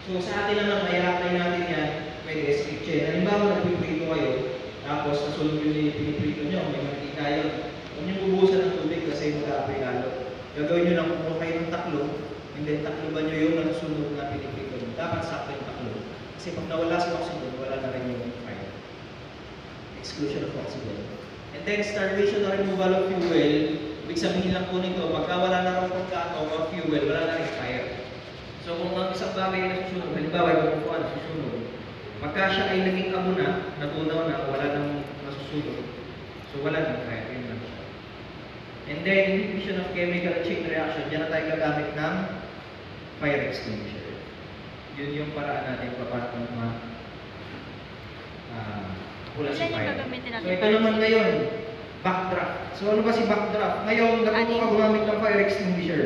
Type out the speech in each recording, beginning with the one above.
So sa atin naman, may apply natin yan, pwede escape chain. Halimbawa, nagpiprito kayo, tapos nasunod yung piniprito nyo, may makikita yun. Huwag nyo bubusan ng tubig kasi mag-a-apply lalo. Gagawin nyo lang kung kayo ng taklo, and then takloban nyo yung nasusunod na piniprito nyo. Dapat sakto yung taklo. Kasi pag nawala si oxygen, wala na rin yung fire. Exclusion of oxygen. And then starvation or removal of fuel, ibig sabihin lang po nito, pagka wala na rin pagkataw of fuel, wala na rin fire. So kung ang isang bagay na susunod, halimbawa yung upuan susunod, pagka siya ay naging abo na, natunaw na, wala nang nasusunod, so wala nang fire. Yun lang siya. And then, inhibition of chemical chain reaction, dyan na tayo gagamit ng fire extinguisher. Yun yung paraan natin paano wala si fire. So ito naman ngayon, backdraft. So ano ba si backdraft? Ngayon, natuto ka gumamit ng fire extinguisher.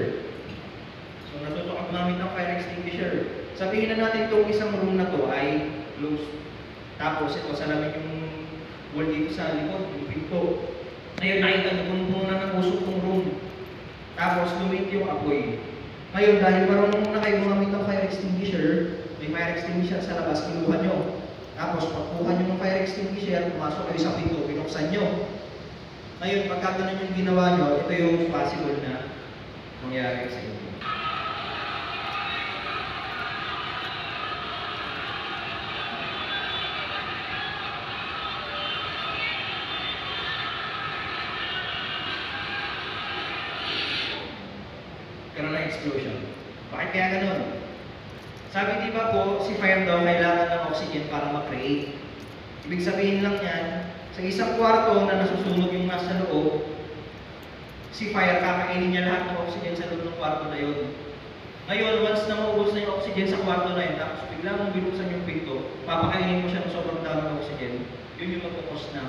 So natuto ka gumamit ng fire extinguisher. Sabihin na natin itong isang room na to ay closed. Tapos ito, salamin yung wall dito sa likod, yung pinto. Ngayon nakita nyo puno na ng usok ng room. Tapos lumit yung apoy. Ngayon dahil marunong na kayo gumamit ng fire extinguisher, may fire extinguisher sa labas, kinuha nyo. Tapos pagkuha nyo ng fire extinguisher, pumasok kayo sa pinto, binuksan nyo. Ngayon, pagka ganun yung ginawa nyo, ito yung possible na mangyari sa inyo. Karoon ng explosion. Bakit kaya ganun? Sabi di ba po, si fire daw kailangan ng oxygen para ma-create. Ibig sabihin lang yan, sa isang kwarto na nasusunog yung nasa loob, si fire kakainin niya lahat ng oxygen sa loob ng kwarto na yun. Ngayon, once na maubos na yung oxygen sa kwarto na yun, tapos bigla mong binuksan yung pinto, papakainin mo siya ng sobrang dami ng oxygen, yun yung magkakos ng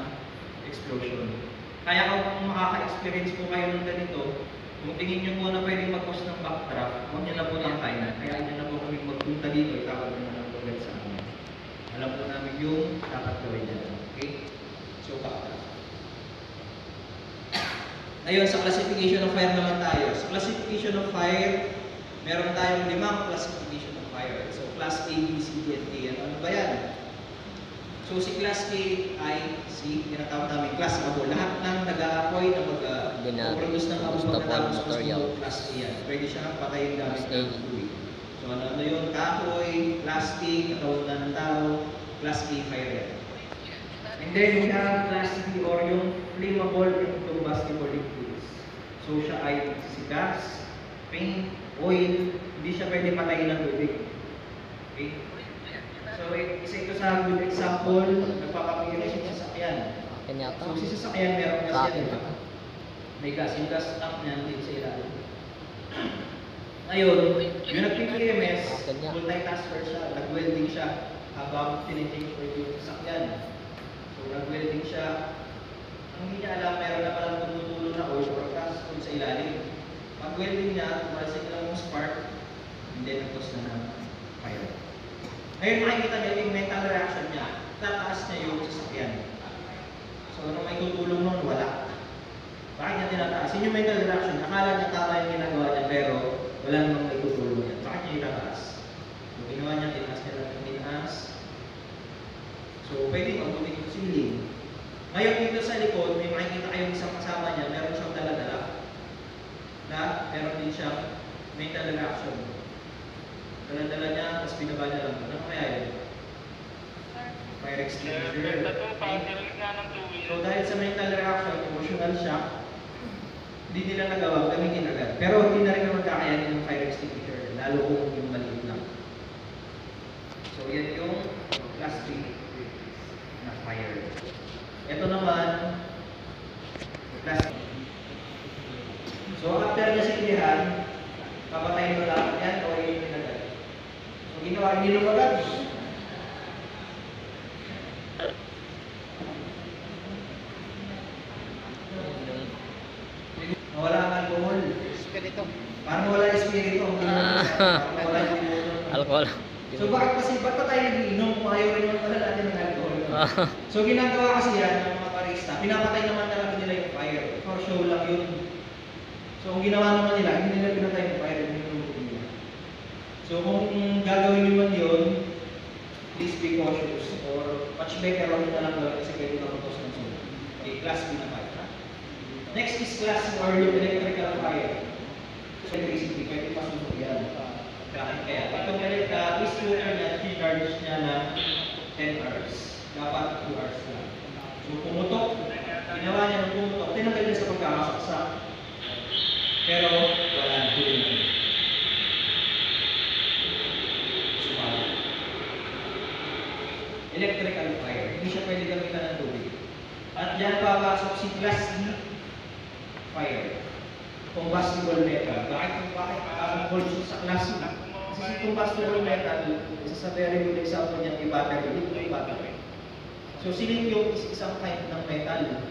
explosion. Kaya kung makaka-experience po kayo ng ganito, kung tingin nyo po na pwedeng mag-cause ng backdraft, huwag nyo na po lang kainan. Kaya nyo na po kami magpunta dito, itawag nyo na lang po sa amin. Alam po namin yung dapat gawin dyan. Okay? So, backdraft. Ngayon, sa classification of fire naman tayo. Sa classification of fire, meron tayong 5 classification of fire. So, class A, B, C, D, and D. Ano ba yan? So, si class A ay si tinatawag namin class abo. Lahat ng nag-aapoy na mag-produce ng abo pagkatapos ng class A yan. Pwede siya patayin gamit ng tubig. So, ano yun? Kahoy, plastic, katawan na ng tao, class A fire yan. And then, we have class B or yung flammable and combustible liquids. So, siya ay si gas, paint, oil, hindi siya pwede patayin ng tubig. Okay? So, isa ito sa good example, nagpapapigil si sasakyan. So, si sasakyan meron gas yan. May gas. Yung gas tank niyan din sa ilalim. Ngayon, yung nag-PPMS, multitasker siya, nag-welding siya habang tinitake for yung sasakyan. So, nag-welding siya. Ang hindi niya alam, meron na palang tumutulo na oil or gas sa ilalim. Pag-welding niya, tumalsik lang yung spark, and then nag-cause na ng fire. Ngayon makikita niyo yung mental reaction niya, tataas niya yung sasakyan. So ano may tutulong nun? Wala. Bakit niya tinataas? Yun yung mental reaction. Akala niya tama yung ginagawa niya, pero wala namang may tutulong niya. Bakit niya itataas? Yung ginawa niya, tinaas niya lang yung tinaas. So pwede mabuting yung ceiling. Ngayon dito sa likod, may makikita kayong isang kasama niya, meron siyang dala-dala. Na meron din siyang mental reaction. Dala-dala niya, tapos binaba niya lang. Ano kaya yun? Fire extinguisher. So dahil sa mental reaction, emotional shock, hindi nila nagawa, gamitin agad. Pero hindi na rin naman kakayanin ng fire extinguisher, lalo kung yung maliit lang. So yan yung class 3 na fire. Ito naman, class 3. So after niya sindihan, papatayin mo dapat yan o yung agad. So ginawa, ininom agad. Wala ang alcohol. Espiritu. Parang wala espiritu. Parang wala yung alcohol. So ba't pa tayo nag-iinom kung ayaw rin naman pala natin ng alcohol? So ginagawa kasi yan ng mga barista, pinapatay naman talaga nila yung fire. For show lang yun. So ang ginawa naman nila, hindi nila pinatay yung fire, yung nilulog nila. So kung gagawin nyo man yun, please be cautious. Or much better wag na lang gawin kasi pwede makutos ng sunog. Okay, class B na fire. Next is class or yung electrical fire. So electricity, pwede masunog yan. Kaya itong e-scooter na charge niya na 10 hours. Dapat 2 hours lang. So pumutok, ginawa niya ng pumutok, tinanggal niya sa pagkakasaksak. Pero wala na tuloy na. Sumali. Electrical fire. Hindi siya pwede gamitan ng tubig. At dyan papasok si class D fire. Combustible metal. Bakit involved sa class D? Kasi si combustible metal, isa sa very good example niya yung battery. Yung battery. So silicium is isang type ng metal.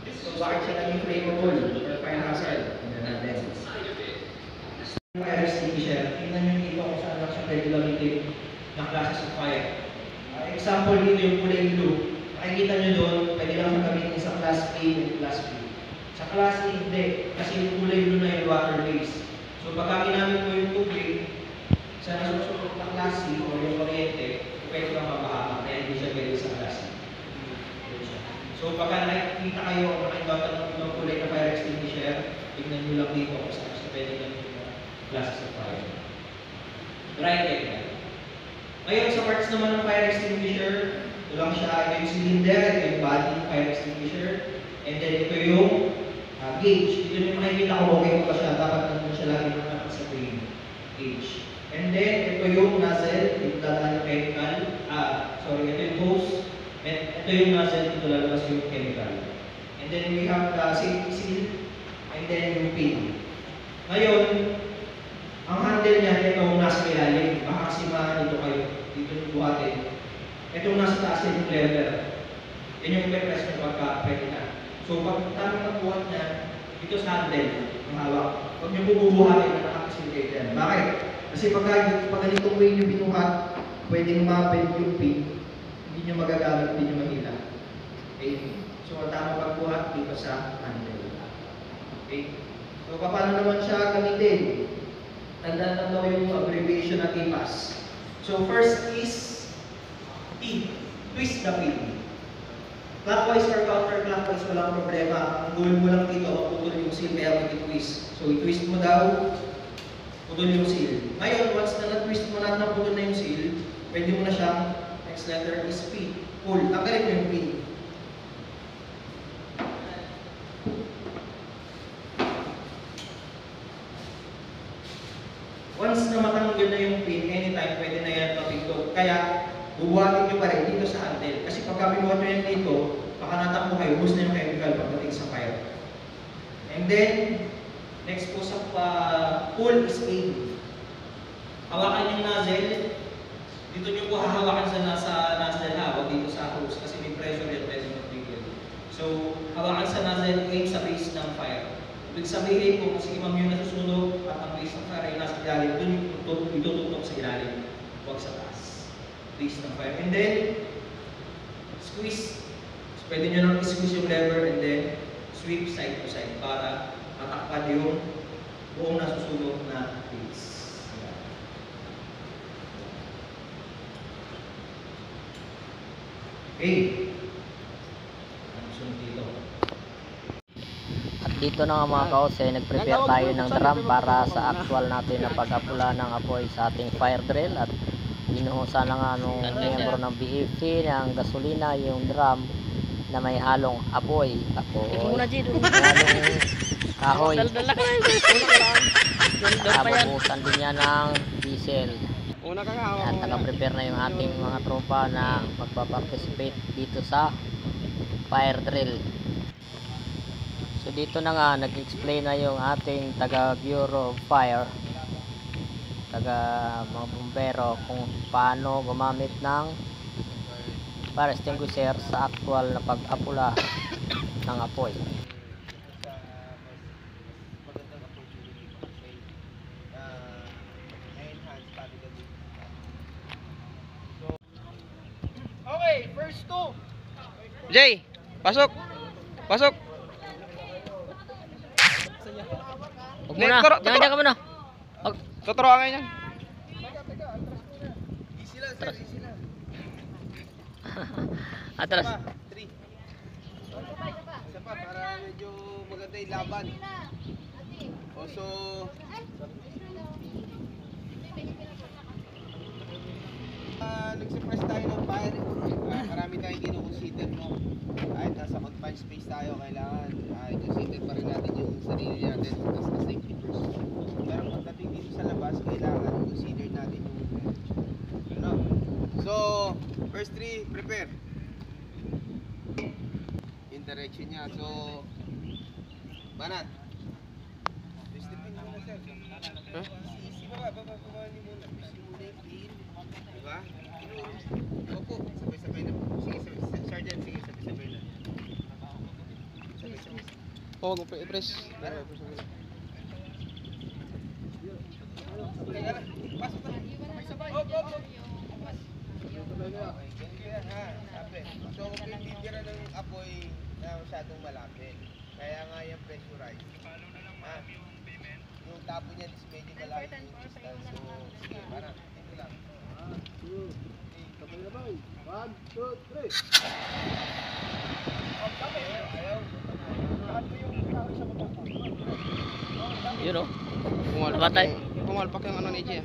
So bakit siya naging flammable or fire hazard? Tingnan natin. Fire extinguisher. Tingnan nyo dito kung saan lang siya pwede gamitin ng classes of fire. Example dito yung kulay blue. Makikita nyo doon, pwede lang siya gamitin sa class A and class B. Sa class A hindi, kasi yung kulay blue na yung water base. So pagka ginamit mo yung tubig sa nasusunod na class C o yung kuryente, pwede kang mabahamak, kaya hindi siya pwede sa class A. So pagka nakikita kayo o nakikita ng ibang kulay na fire extinguisher, tignan nyo lang dito kung saan siya pwede gamitin ng classes of fire. Right there. Ngayon sa parts naman ng fire extinguisher, ito lang siya, ito yung cylinder, ito yung body ng fire extinguisher, and then ito yung gauge. Ito yung makikita ko okay pa siya, dapat naman siya lagi nakakita sa gauge. And then ito yung nozzle, ito dadaan yung chemical, ito yung hose, and ito yung nozzle, ito lalabas yung chemical. And then we have the safety seal, and then yung pin. Ngayon, ang handle niya, itong nasa ilalim, baka kasi dito kayo, dito yung buhatin. Itong nasa taas yung lever. Yan yung i-press nyo pagka pwede na. So pag tamang nagbuhat niya, dito sa handle, ang hawak. Huwag nyo bubuhatin na nakakasilgate yan. Bakit? Kasi pag ganitong way nyo binuhat, pwedeng mabend yung pin, hindi nyo magagamit, hindi nyo mahila. Okay? So ang tamang pagbuhat dito sa handle. Okay? So paano naman siya gamitin? Tandaan daw yung abbreviation na TPAS. So first is T, twist the pin. Clockwise or counterclockwise, walang problema. Ang goal mo lang dito, putol yung seal, kaya mag-twist. So i-twist mo daw, putol yung seal. Ngayon, once na na-twist mo na putol na yung seal, pwede mo na siyang, next letter is P, pull. Tanggalin mo yung pin. Once na matanggal na yung pin, anytime pwede na yan mapigtog. Kaya, bubuhatin nyo pa rin dito sa handle. Kasi pagka binuhat nyo yan dito, baka natakbo kayo, ubos na yung chemical pagdating sa fire. And then, next po sa pull is aim. Hawakan yung nozzle. Dito nyo po hahawakan sa nozzle ha, o dito sa hose kasi may pressure yan, pwede mag-trigger. So, hawakan sa nozzle, aim sa base ng fire. Ibig sabihin kung si imam yung nasusunog at ang base ng fire ay nasa ilalim, doon itututok sa ilalim, huwag sa taas. Base ng fire. And then, squeeze. So, pwede nyo nang squeeze yung lever and then sweep side to side para matakpan yung buong nasusunog na base. Okay. Ang sunod dito. At dito na nga mga kaose, nag-prepare tayo ng drum para sa actual natin na pag-apula ng apoy sa ating fire drill. At binuhusan na nga nung member ng BFP ng gasolina yung drum na may halong apoy. Halong kahoy. Bubuhusan din niya ng diesel. At naka-prepare na yung ating mga tropa na magpa-participate dito sa fire drill. So dito na nga nag-explain na yung ating taga Bureau of Fire, taga mga bumbero, kung paano gumamit ng fire extinguisher sa actual na pag-apula ng apoy. Okay, first two. Jay, pasok. Pasok. Huwag muna, jangan ka muna. Tuturuan ngayon yan. Atras. Atras. 3. Isa pa, para medyo maganda yung laban. Also, nag-suppress tayo ng fire. Marami tayong kinukonsider mo. Kahit nasa confined space tayo, kailangan i-consider pa rin natin yung sarili natin as a safety first. Pero pagdating dito sa labas, kailangan i-consider natin yung ano. So, first 3, prepare. Yung direction niya. So, banat. Stepin muna sir. Huh? Si baba niyo muna. Si muna yung clean. Diba? Opo, sabay-sabay na. Sige, sergeant, sige, sabay-sabay na. Sabay-sabay. Oo, i-press. Pasok na. Sabay-sabay. Op. Ganyan ha, sabi. So, kung pipipira ng apoy na masyadong malapit, kaya nga yung pressurize. Ha? Yung tapo niya is medyo malapit yung distance. So, sige, parang ito lang. 1, 2, 3. Ayaw. Yun o. Nabatay. Pumalpak yung ano ni Jay.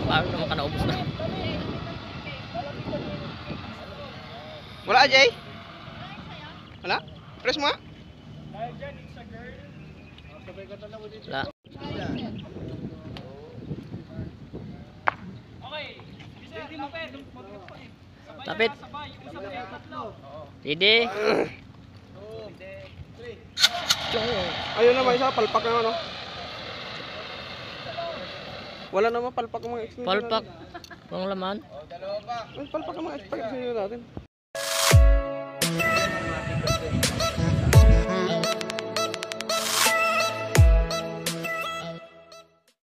Paano naman ka naubos na? Wala, Jay? Wala? Press mo nga. Wala. Tapit. Ready? 2, 3. Ayun naman isa, palpak na ano. Wala naman palpak ang mga extension Palpak. Pang laman. natin. Palpak ang mga extension natin.